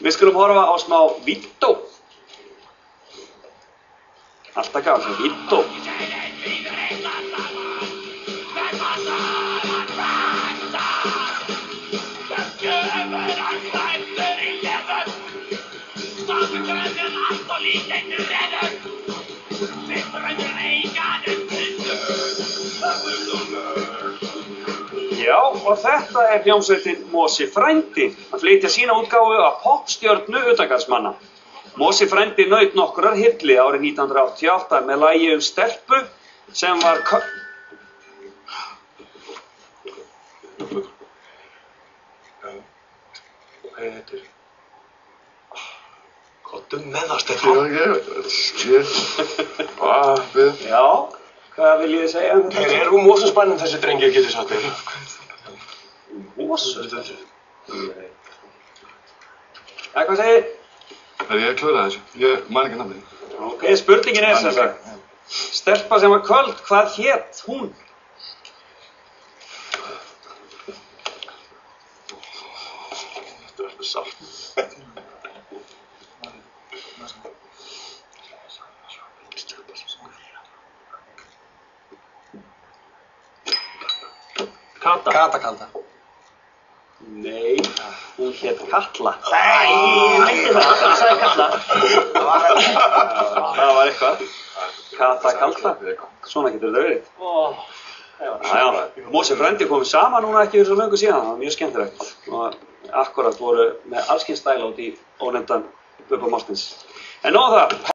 Við skulum horfa á smá vídeó. Alltaf gaman sem vídeó. Já, og þetta hljómsveitin Mosi frændi að flytja sína útgáfu af poppstjörnu utangarðsmanna. Mosi frændi naut nokkrar hylli árið 1988 með lagi stelpu sem var Komdu með það, Stefán. Já, hvað viljið þið segja um þetta? Þeir eru Mosesbanninn þessi drengir, getur sagt þér. Moses? Hvað segir þið? Ég klúðraði þessu. Ég man ekki nafnið. Ok, spurningin er sem sagt. Stelpa sem var köld, hvað hét hún? Þetta er sátt. Kata. Nei, hún hét Katla. Nei, ég myndi það sagði Katla. Það var eitthvað. Kata. Svona getur þetta verið. Já, Mosi frændi komið saman núna ekki fyrir svo löngu síðan. Það var mjög skemmtilegt. Og akkurat voru með allskyns stæla út í ónefndan Bubba Mortens. En nóg það.